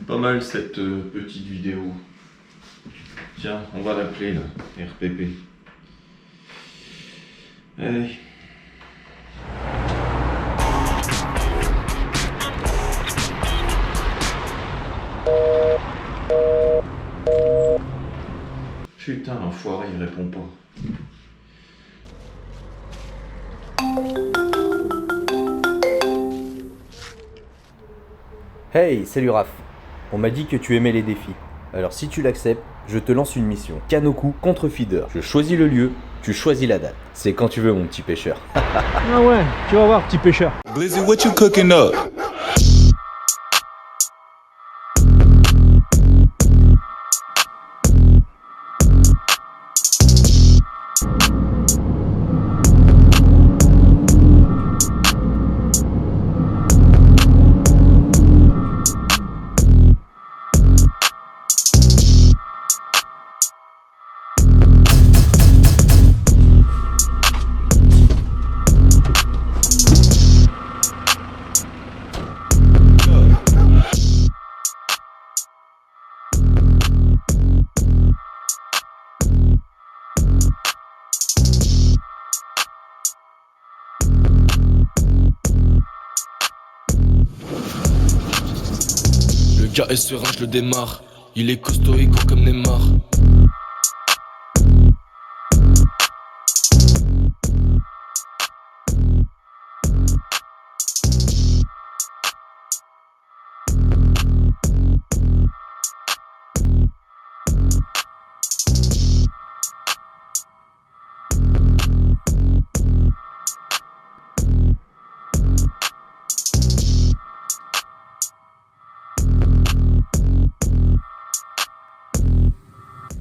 Pas mal cette petite vidéo. Tiens, on va l'appeler là, RPP. Allez. Putain, l'enfoiré, il répond pas. Hey, salut Raph. On m'a dit que tu aimais les défis. Alors si tu l'acceptes, je te lance une mission. Kanoku contre feeder. Je choisis le lieu, tu choisis la date. C'est quand tu veux mon petit pêcheur. Ah ouais, tu vas voir, petit pêcheur. Blizzy, what you cooking up? Le gars est serein, je le démarre. Il est costaud et court comme Neymar.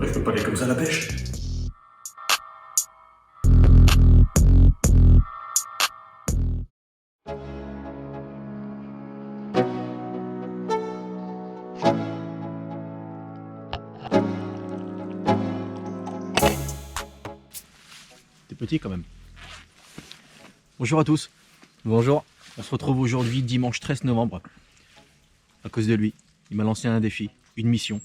Je peux pas aller comme ça à la pêche. T'es petit quand même. Bonjour à tous. Bonjour. On se retrouve aujourd'hui dimanche 13 novembre. À cause de lui. Il m'a lancé un défi, une mission.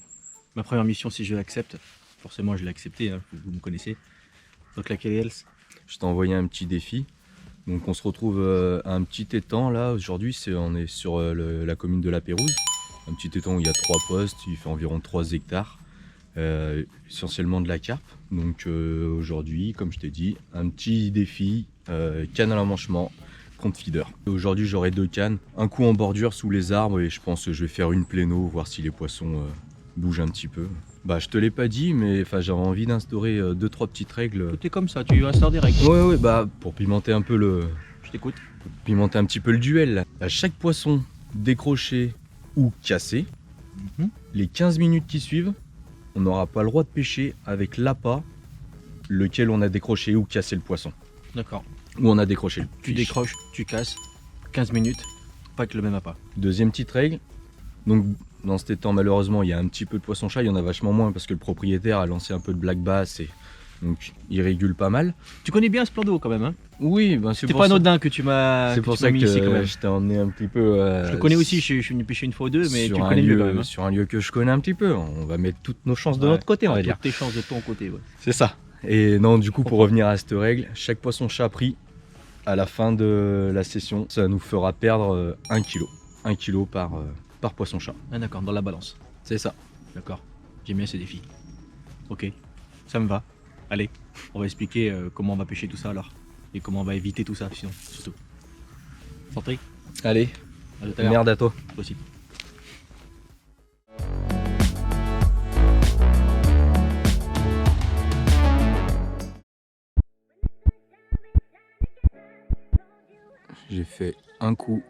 Ma première mission, si je l'accepte, forcément je l'ai accepté, hein, vous me connaissez. Donc laquelle est-elle? Je t'ai envoyé un petit défi. Donc on se retrouve à un petit étang là. Aujourd'hui on est sur la commune de La Pérouse. Un petit étang où il y a 3 postes, il fait environ 3 hectares. Essentiellement de la carpe. Donc aujourd'hui, comme je t'ai dit, un petit défi canne à l'emmanchement contre feeder. Aujourd'hui j'aurai 2 cannes, un coup en bordure sous les arbres et je pense que je vais faire une pléno, voir si les poissons bougent un petit peu. Bah je te l'ai pas dit, mais j'avais envie d'instaurer 2-3 petites règles. Tout est comme ça, tu instaures des règles. Ouais bah pour pimenter un peu Je t'écoute. pimenter un petit peu le duel là. À chaque poisson décroché ou cassé, les 15 minutes qui suivent, on n'aura pas le droit de pêcher avec l'appât lequel on a décroché ou cassé le poisson. D'accord. Ou on a décroché le Tu fiche. décroches, tu casses, 15 minutes, pas que le même appât. Deuxième petite règle, donc dans cet étang malheureusement il y a un petit peu de poisson-chat, il y en a vachement moins parce que le propriétaire a lancé un peu de black bass et donc il régule pas mal. Tu connais bien ce plan d'eau quand même, hein? Oui, c'est C'est pour pas ça, anodin que tu m'as c'est pour tu m'as ça mis que ici quand même. je t'ai emmené un petit peu. Je le connais aussi, je suis venu pêcher une fois ou deux, mais sur tu le un connais mieux lieu, quand même. Hein. sur un lieu que je connais un petit peu. On va mettre toutes nos chances de Ouais, notre côté, on va dire. toutes tes chances de ton côté, ouais. C'est ça. Et non, du coup, pour revenir à cette règle, chaque poisson-chat pris à la fin de la session, ça nous fera perdre 1 kg. 1 kg par poisson-chat. Ah d'accord, dans la balance. C'est ça. D'accord, j'aime bien ces défis. Ok, ça me va. Allez, on va expliquer comment on va pêcher tout ça alors. Et comment on va éviter tout ça sinon, surtout. Santé, Allez, à tout à l'heure. merde à toi. Toi aussi. J'ai fait un coup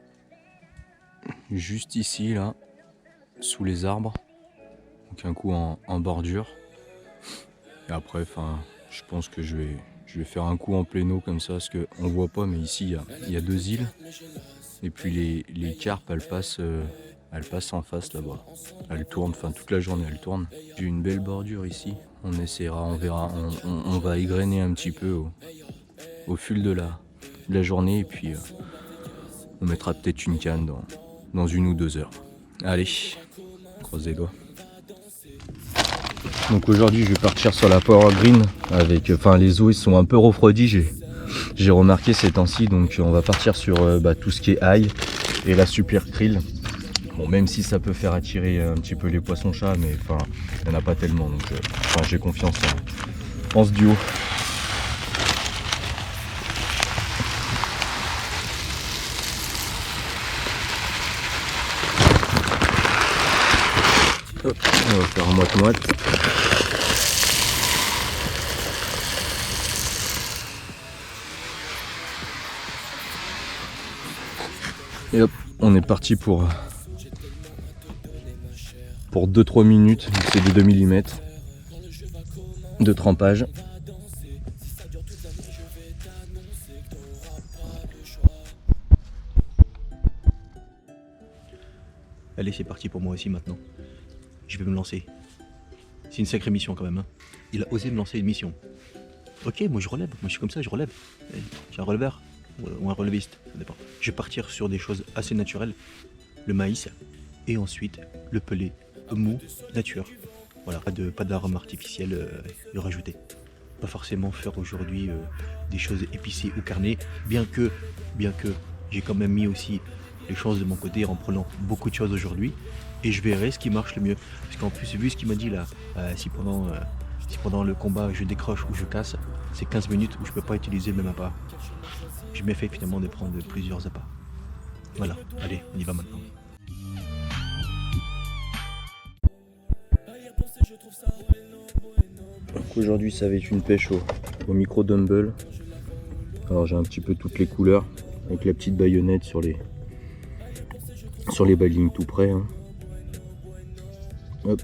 juste ici, là, sous les arbres. Donc un coup en bordure. Et après, je pense que je vais faire un coup en pléno comme ça, parce qu'on voit pas, mais ici, il y a 2 îles. Et puis les carpes, elles passent en face là-bas. Elles tournent, toute la journée, elles tournent. J'ai une belle bordure ici. On essaiera, on verra. On va égrener un petit peu au fil de la journée. Et puis, on mettra peut-être une canne dans 1 ou 2 heures. Allez, croise les doigts. Donc aujourd'hui je vais partir sur la Power Green avec, les eaux ils sont un peu refroidis, j'ai remarqué ces temps-ci, donc on va partir sur tout ce qui est ail et la Super Krill. Bon, même si ça peut faire attirer un petit peu les poissons-chats, mais il n'y en a pas tellement, donc j'ai confiance en ce duo. Hop, on va faire moite-moite. Et hop, on est parti pour 2-3 minutes, c'est des 2 mm de trempage. Allez, c'est parti pour moi aussi maintenant. Je vais me lancer. C'est une sacrée mission quand même. Hein. Il a osé me lancer une mission. Ok, moi je relève. Moi je suis comme ça, je relève. J'ai un releveur ou un releviste, ça dépend. Je vais partir sur des choses assez naturelles. Le maïs et ensuite le pelé mou nature. Voilà, pas d'arôme artificiel rajouté. Pas forcément faire aujourd'hui des choses épicées ou carnées, bien que j'ai quand même mis aussi les choses de mon côté en prenant beaucoup de choses aujourd'hui et je verrai ce qui marche le mieux. Parce qu'en plus, vu ce qu'il m'a dit là, si pendant le combat je décroche ou je casse, c'est 15 minutes où je peux pas utiliser le même appât. Je m'ai fait finalement de prendre plusieurs appâts. Voilà, allez, on y va maintenant. Donc aujourd'hui ça va être une pêche au micro dumbbell. Alors j'ai un petit peu toutes les couleurs avec la petite baïonnette sur les bailings tout près. Hein. Hop.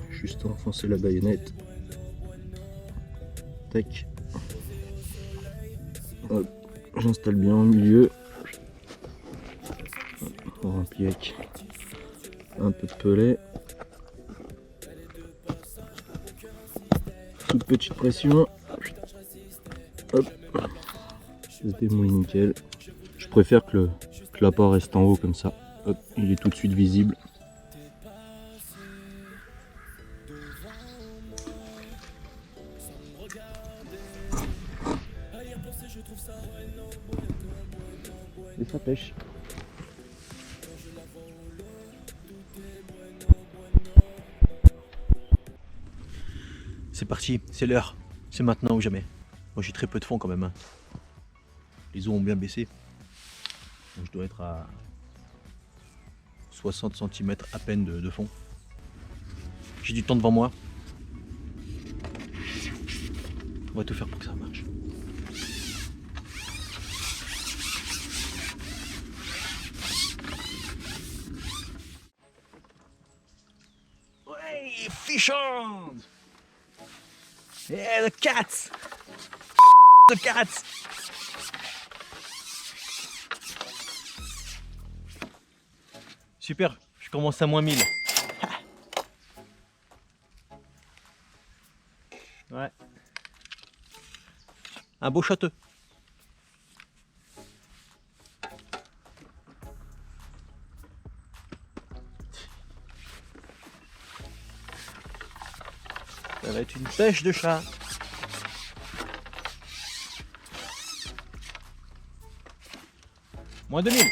Juste enfoncer la baïonnette. Tac. Hop. J'installe bien au milieu. On remplit avec un peu de pellet. Toute petite pression. Hop. Ça se démoule nickel. Je préfère que l'appât reste en haut comme ça. Hop, il est tout de suite visible. Et ça pêche. C'est parti, c'est l'heure. C'est maintenant ou jamais. Moi j'ai très peu de fond quand même. Hein. Les eaux ont bien baissé. Donc, je dois être à 60 cm à peine de fond. J'ai du temps devant moi. On va tout faire pour que ça marche. Ouais, fish on! Yeah, the cats! The cats! Super, je commence à moins 1000. Ouais. Un beau château. Ça va être une pêche de chat. Moins 2000.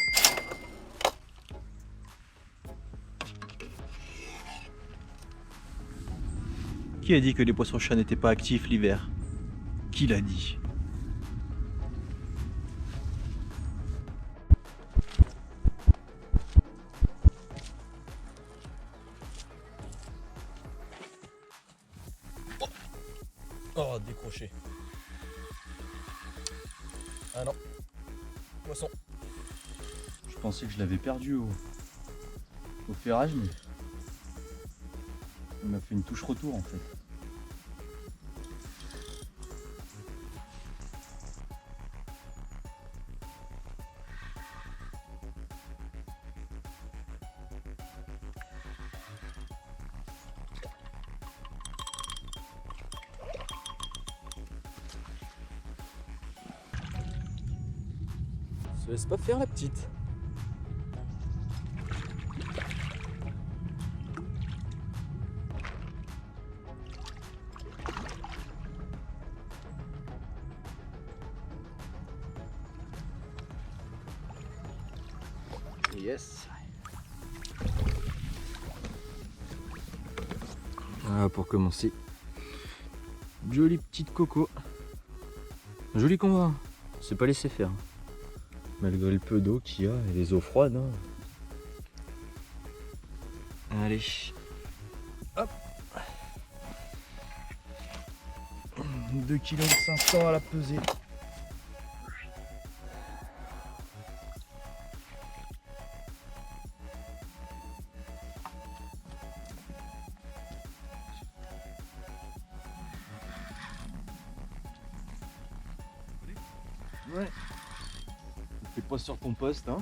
Qui a dit que les poissons-chats n'étaient pas actifs l'hiver? Qui l'a dit? Oh, décroché. Ah non. Poisson. Je pensais que je l'avais perdu au ferrage, mais il m'a fait une touche retour en fait. Se laisse pas faire la petite. Yes. Voilà pour commencer. Jolie petite coco. Joli combat. C'est pas laissé faire. Malgré le peu d'eau qu'il y a et les eaux froides. Hein. Allez. Hop. 2,5 kg à la pesée. Ouais. T'es pas sur ton poste, hein.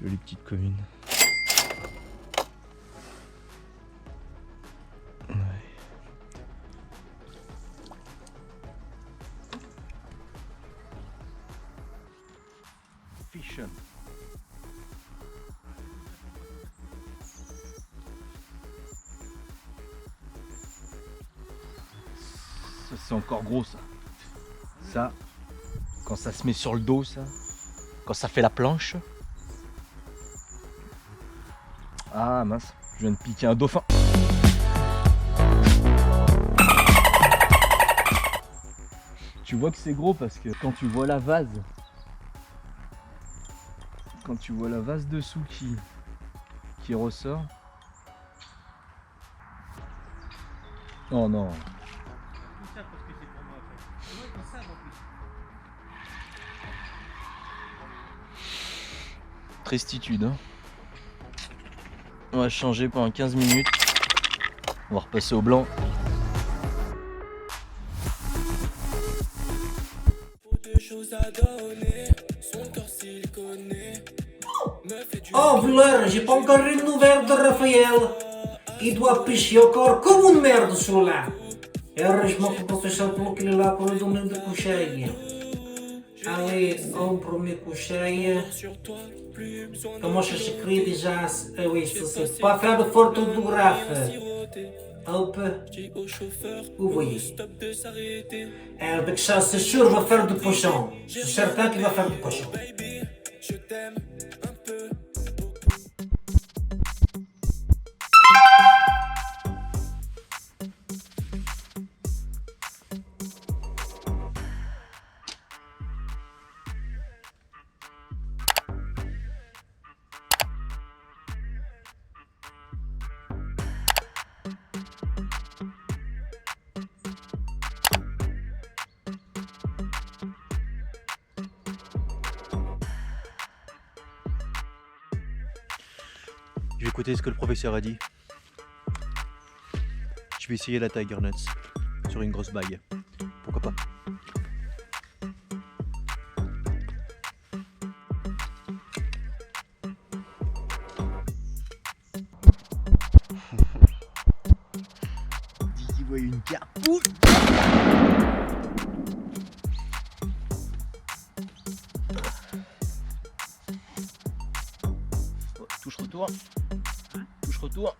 Jolie petite commune. Ouais. Fish. Ça c'est encore gros ça. Ça, quand ça se met sur le dos ça, quand ça fait la planche. Ah mince, je viens de piquer un dauphin. Tu vois que c'est gros parce que quand tu vois la vase, dessous qui ressort. Oh non. Tristitude. Hein. On va changer pendant 15 minutes. On va repasser au blanc. Oh, Vlare, j'ai pas encore une nouvelle de Raphaël. Il doit pêcher encore comme une merde celui-là. Et heureusement que você sabe qu'il est là pour le domaine de coucherie. Allez, on premier coucherie. Comment ça s'écrit déjà? Oui, c'est pas faire de photographe. Hop. Vous voyez. Avec ça, c'est sûr, il va faire du poisson. C'est certain qu'il va faire du poisson. Je vais écouter ce que le professeur a dit. Je vais essayer la Tiger Nuts sur une grosse bague. Pourquoi pas? Dit qu'il voit une carpouche. Touche retour. Touche retour.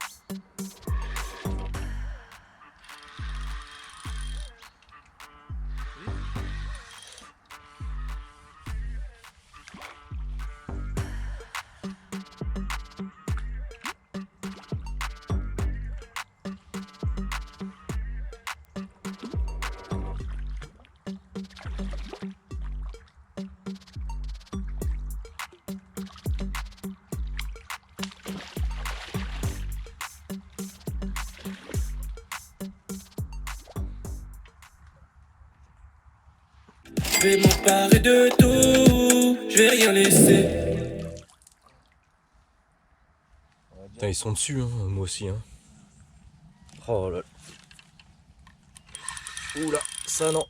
Je vais m'emparer de tout, je vais rien laisser. Putain, ils sont dessus, hein, moi aussi. Hein. Oh là là. Oula, ça non.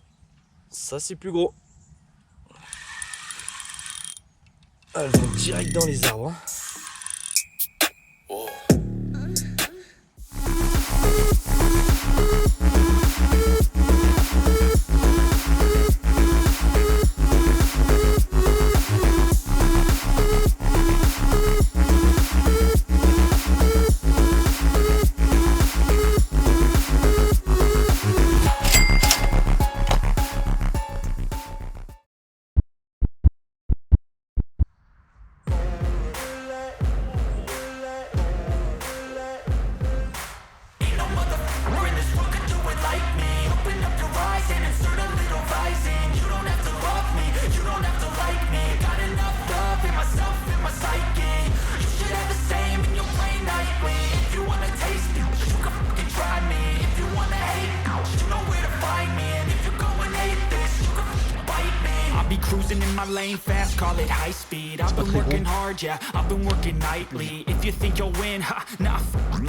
Ça c'est plus gros. Elles vont direct dans les arbres. Hein. Cruising in my lane fast, call it high speed. I've been working hard, yeah, I've been working nightly. If you think you'll win, ha, nah,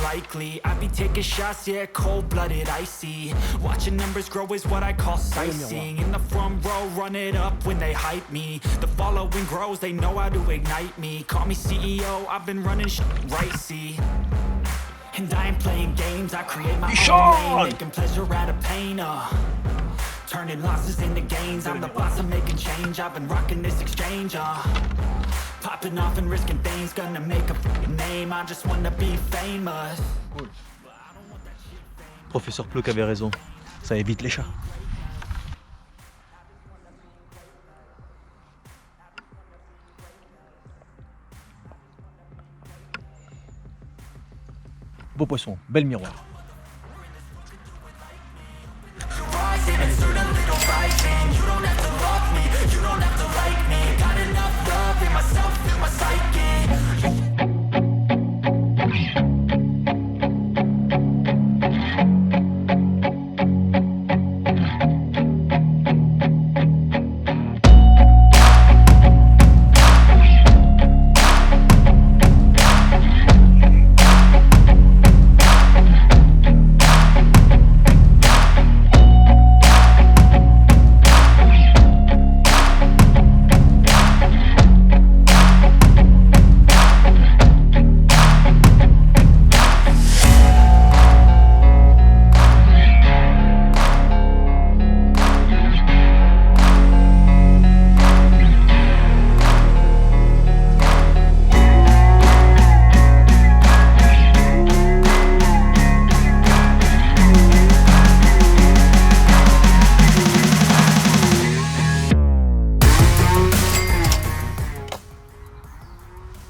likely. I be taking shots, yeah, cold-blooded, icy. Watching numbers grow is what I call sightseeing. In the front row, run it up when they hype me. The following grows, they know how to ignite me. Call me CEO, I've been running shit right, see. And I ain't playing games, I create my own lane, making pleasure out of pain, turning losses into gains, I'm the boss, I'm making change, I've been rocking this exchange, popping off and risking things, gonna make a f***ing name, I just wanna be famous. Professeur Pleuc avait raison, ça évite les chats. Beau poisson, bel miroir.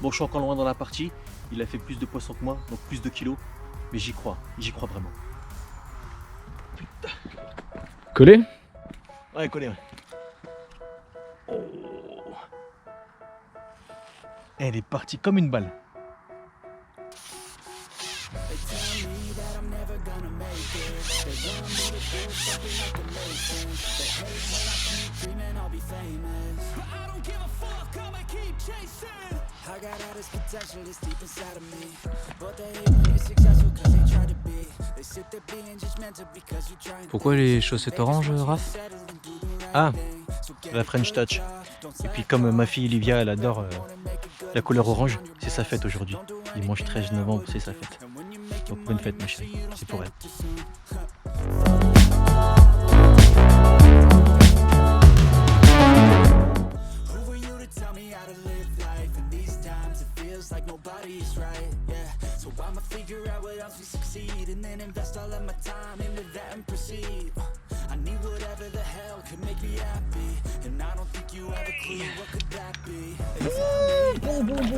Bon, je suis encore loin dans la partie, il a fait plus de poissons que moi, donc plus de kilos, mais j'y crois vraiment. Putain. Collé? Ouais, collé, ouais. Oh. Elle est partie comme une balle. Pourquoi les chaussettes oranges, Raph? Ah, la French Touch. Et puis comme ma fille Olivia, elle adore la couleur orange, c'est sa fête aujourd'hui. Dimanche 13 novembre, c'est sa fête. Donc bonne fête ma chérie, c'est pour elle.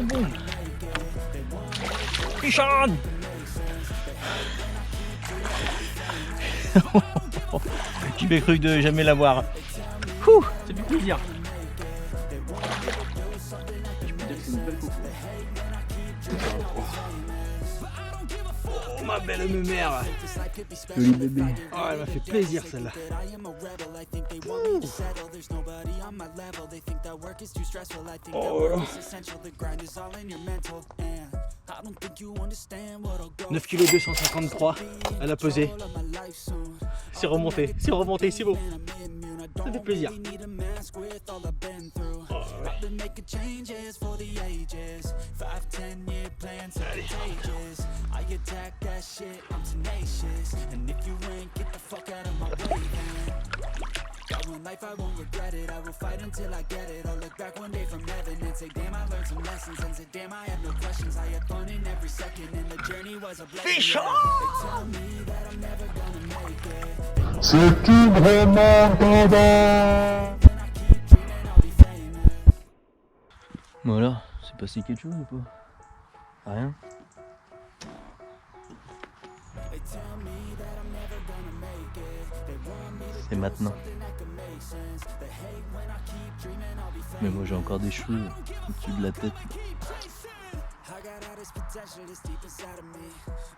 Bon. Pichon. J'ai cru de jamais l'avoir. Ça fait plaisir. Je peux dire que c'est une belle coco. Oh ma belle mère. Joli bébé. Oh, elle m'a fait plaisir celle-là. Oh. 9 kg 253 à la pesée. C'est remonté, c'est beau. Ça fait plaisir. Oh, ouais. Life I won't regret it, I will fight until I get it. I'll look back one day from heaven and say damn I learned some lessons. And say damn I had no questions, I had fun in every second. And the journey was a blessing. They tell me that I'm never gonna make it. C'est-tu vraiment Gandalf? Voilà, c'est passé quelque chose ou pas? Rien. C'est maintenant. Mais moi j'ai encore des cheveux au-dessus de la tête. this potential that's deep inside of me.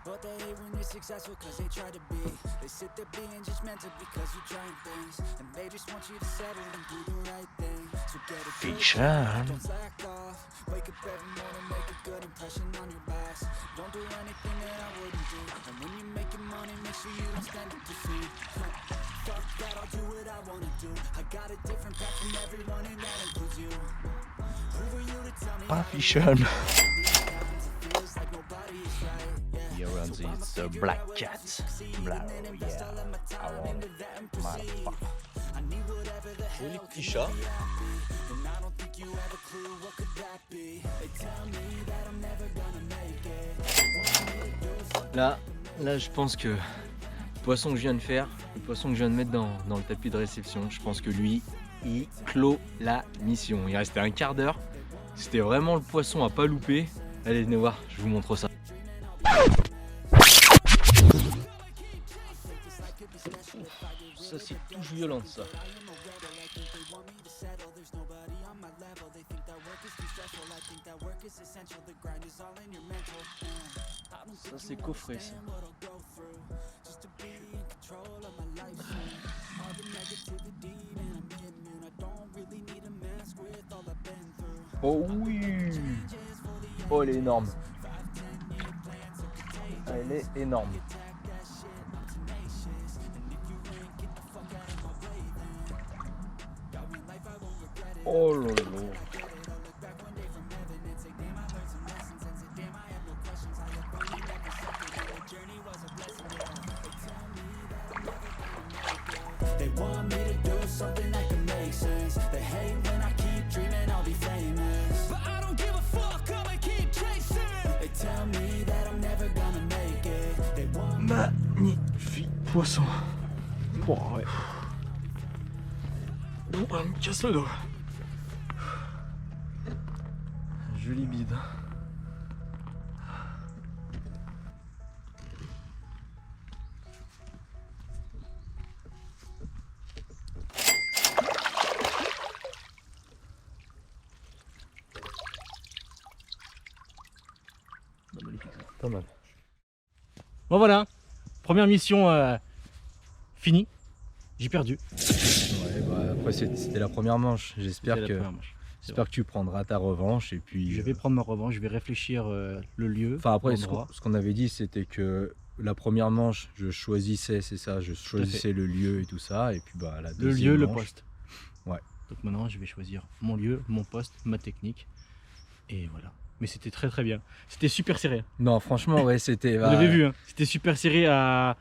But they hate when you're successful cause they try to be. They sit there being judgmental because you're trying things. And they just want you to settle and do the right thing. So get a good job, don't slack off. Wake up every morning, make a good impression on your boss. Don't do anything that I wouldn't do. And when you're making money, make sure you don't spend it too soon. Fuck that, I'll do what I wanna do. I got a different path from everyone and that includes you. Who were you to tell me Papi Sean. feels like nobody is right? Yeah. Here runs it's Black Cat. Blah, yeah. I want it. Motherfucker. Joli petit chat. And I don't think you have a clue what could that be. They tell me that I'm never gonna make it. Là, je pense que le poisson que je viens de faire, le poisson que je viens de mettre dans le tapis de réception, je pense que lui, il clôt la mission. Il restait un quart d'heure. C'était vraiment le poisson à pas louper. Allez, venez voir, je vous montre ça. Ça, c'est tout violent, ça. Ça, c'est coffré, ça. Oh oui! Oh, elle est énorme. Elle est énorme. Oh là là. They want me to do something that can make sense. They hate when I keep dreaming I'll be famous. But I don't give a fuck, I'ma keep chasing. They tell me that I'm never gonna make it. They want Magnifique poisson. Oh, ouais. Oh, elle me casse le dos. Joli bide. Pas mal. Bon voilà, première mission finie. J'ai perdu. Ouais, bah, après c'était la première manche. J'espère C'était la que, première manche. j'espère que tu prendras ta revanche et puis. Je vais prendre ma revanche, je vais réfléchir le lieu. Enfin après, l'endroit. ce qu'on avait dit, c'était que la première manche, je choisissais, c'est ça, je choisissais le lieu et tout ça, et puis bah la Le deuxième lieu, le manche, poste. Ouais. Donc maintenant, je vais choisir mon lieu, mon poste, ma technique. Et voilà. Mais c'était très très bien. C'était super serré. Non, franchement, ouais, c'était. Vous l'avez vu, hein. C'était super serré à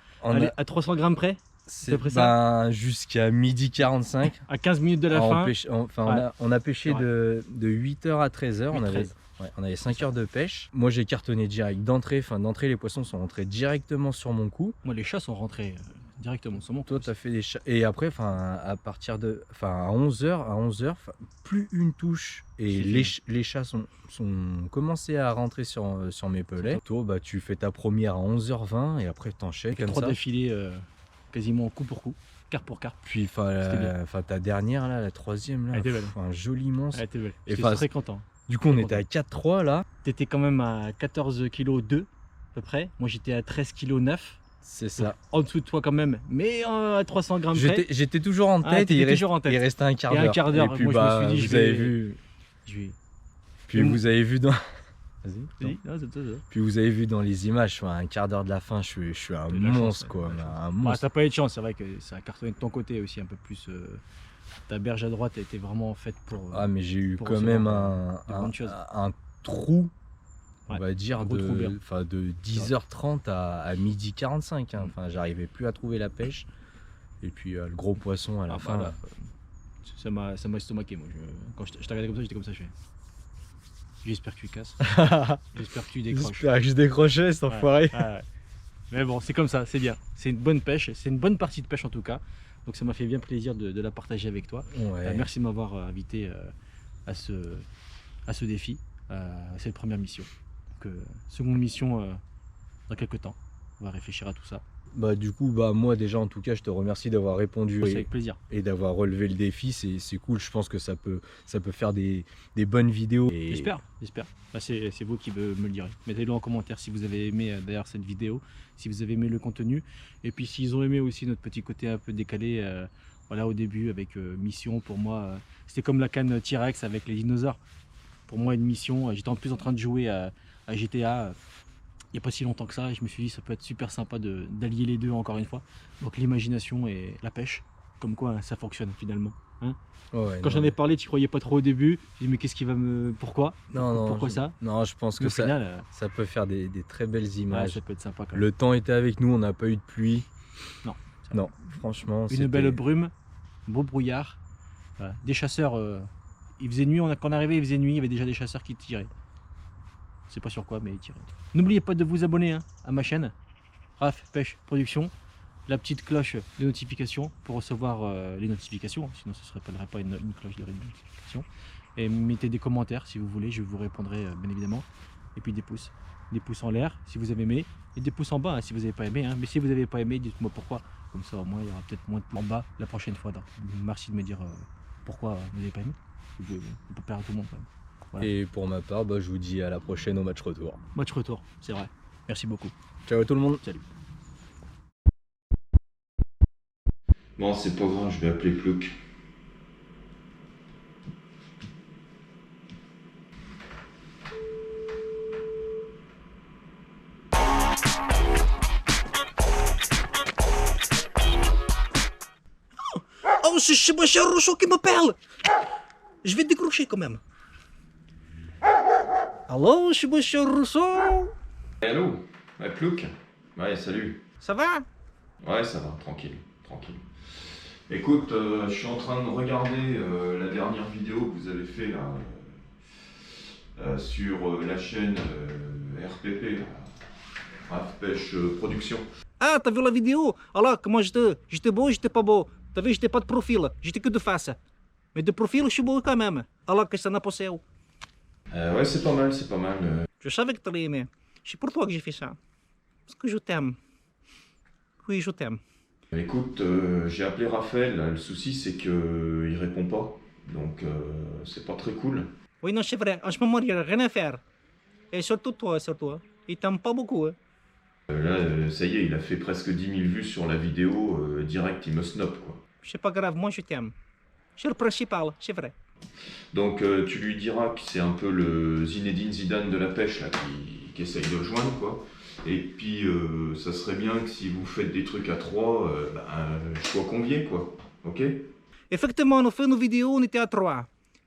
300 grammes près, c'est peu près ça. ben, jusqu'à 12h45. à 15 minutes de la fin. On a pêché C'est vrai. de 8h à 13h. On avait 5 heures de pêche. Moi, j'ai cartonné direct d'entrée. D'entrée, les poissons sont rentrés directement sur mon cou. Moi, les chats sont rentrés directement sur mon Toi, cou. tu as fait des chats. Et après, à partir de. À 11h, plus une touche. Et les chats sont commencé à rentrer sur mes pelets. Toi, bah, tu fais ta première à 11h20 et après, t'enchaînes comme 3 ça. défilés quasiment coup pour coup, quart pour quart. Puis, ta dernière, là, la troisième, là, Elle était belle. un joli monstre. Elle était belle. Et J'étais très content. Du coup, on Très était à 4-3 là. T'étais quand même à 14 kg 2 à peu près. Moi, j'étais à 13 kg 9. C'est ça. En dessous de toi quand même, mais à 300 grammes près. J'étais toujours en tête, t'étais toujours en tête. il restait un quart Et d'heure. un quart d'heure. Et puis Moi, je me suis dit, vous avez vu. Vous avez vu dans. Vas-y. Non, c'est ça. Puis vous avez vu dans les images, un quart d'heure de la fin, je suis un de la monstre chance, quoi. ouais. Un Bah, monstre. t'as pas eu de chance, c'est vrai que ça a cartonné de ton côté aussi un peu plus. Ta berge à droite a été vraiment faite pour. Ah mais j'ai eu pour quand recevoir même de grandes choses. un trou, on Ouais, va dire, un gros trou bien. de 10h30 à 12h45. Hein. Enfin, j'arrivais plus à trouver la pêche. Et puis le gros poisson à la fin. Là, ça m'a estomaqué moi. Quand je t'ai regardé comme ça, j'étais comme ça. J'espère que tu casses. J'espère que tu décroches. J'espère que je décrochais cet enfoiré. Ouais. Mais bon, c'est comme ça, c'est bien. C'est une bonne pêche, c'est une bonne partie de pêche en tout cas. Donc ça m'a fait bien plaisir de la partager avec toi. Ouais. Merci de m'avoir invité à ce défi, à cette première mission. Donc, seconde mission dans quelques temps. On va réfléchir à tout ça. Bah du coup, bah moi déjà en tout cas, je te remercie d'avoir répondu C'est avec plaisir. et d'avoir relevé le défi. C'est cool. Je pense que ça peut faire des bonnes vidéos. Et... J'espère. Bah, c'est vous qui me le direz. Mettez-le en commentaire si vous avez aimé d'ailleurs cette vidéo, si vous avez aimé le contenu. Et puis s'ils ont aimé aussi notre petit côté un peu décalé, voilà, au début avec mission, pour moi, c'était comme la canne T-Rex avec les dinosaures. Pour moi, une mission, j'étais en plus en train de jouer à GTA. Il n'y a pas si longtemps que ça, et je me suis dit ça peut être super sympa d'allier les deux encore une fois. Donc l'imagination et la pêche, comme quoi hein, ça fonctionne finalement. Hein, ouais, quand j'en ai parlé, tu croyais pas trop au début. J'ai dit mais qu'est-ce qui va me... Pourquoi pourquoi ça? Non, je pense que au final, ça peut faire des très belles images. ouais, ça peut être sympa quand même. Le temps était avec nous, on n'a pas eu de pluie. Non. Non, franchement. Une belle brume, beau brouillard. Voilà. Des chasseurs, il faisait nuit, quand on arrivait il faisait nuit, il y avait déjà des chasseurs qui tiraient. Je sais pas sur quoi, mais ils tiraient. N'oubliez pas de vous abonner hein, à ma chaîne, Raph Pêche Production, la petite cloche de notification pour recevoir les notifications, sinon ce ne serait pas une cloche de notification. Et mettez des commentaires si vous voulez, je vous répondrai bien évidemment. Et puis des pouces en l'air si vous avez aimé, et des pouces en bas hein, si vous n'avez pas aimé. Hein. Mais si vous n'avez pas aimé, dites-moi pourquoi. Comme ça au moins il y aura peut-être moins de pouces en bas la prochaine fois. Donc, merci de me dire pourquoi vous n'avez pas aimé. On peut plaire à tout le monde quand même. Voilà. Et pour ma part, bah, je vous dis à la prochaine au match retour. Match retour, c'est vrai. Merci beaucoup. Ciao tout le monde. Salut. Bon, c'est pas grave, je vais appeler Plouc. Oh, c'est Sébastien Rousseau qui m'appelle. Je vais décrocher quand même. Allô, Sébastien Rousseau? Allô? Ouais, Plouc? Ouais, salut. Ça va? Ouais, ça va, tranquille. Écoute, je suis en train de regarder la dernière vidéo que vous avez fait là, sur la chaîne RPP, Raph Pêche Production. Ah, t'as vu la vidéo? Alors, comment j'étais beau, j'étais pas beau. T'as vu, j'étais pas de profil, j'étais que de face. Mais de profil, je suis beau quand même. Alors que ça n'a pas passé. Ouais, c'est pas mal. Je savais que t'allais aimer. C'est pour toi que j'ai fait ça. Parce que je t'aime. Oui, je t'aime. Écoute, j'ai appelé Raphaël, là. Le souci c'est que il répond pas. Donc c'est pas très cool. Oui, non, c'est vrai. En ce moment, il n'y a rien à faire. Et surtout toi. Il t'aime pas beaucoup. Hein. Là, ça y est, il a fait presque 10 000 vues sur la vidéo, direct, il me snob, quoi. C'est pas grave, moi je t'aime. C'est le principal, c'est vrai. Donc tu lui diras que c'est un peu le Zinedine Zidane de la pêche, là, qui essaye de le joindre, quoi. Et puis, ça serait bien que si vous faites des trucs à trois, je sois convié, quoi. Ok? Effectivement, on a fait une vidéo, on était à 3.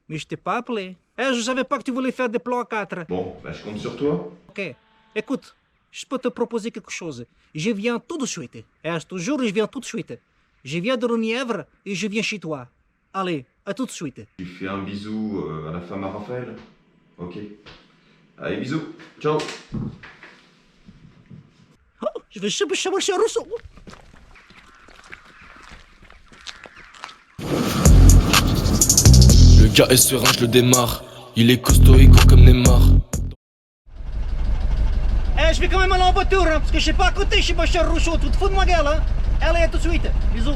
Mais je t'ai pas appelé. Je savais pas que tu voulais faire des plans à 4. Bon, je compte sur toi. Ok. Écoute, je peux te proposer quelque chose. Je viens tout de suite. Je te jure, je viens tout de suite. Je viens de Renièvre et je viens chez toi. Allez, à tout de suite. Tu fais un bisou à la femme à Raphaël. Ok. Allez, bisous. Ciao. Oh, je vais chercher un Rousseau. Le gars est serein, je le démarre. Il est costaud et gros comme Neymar. Je vais quand même aller en voiture, hein, parce que je suis pas à côté, je suis pas chez Rousseau. Tu te fous de ma gueule, hein? Allez, à tout de suite. Bisous.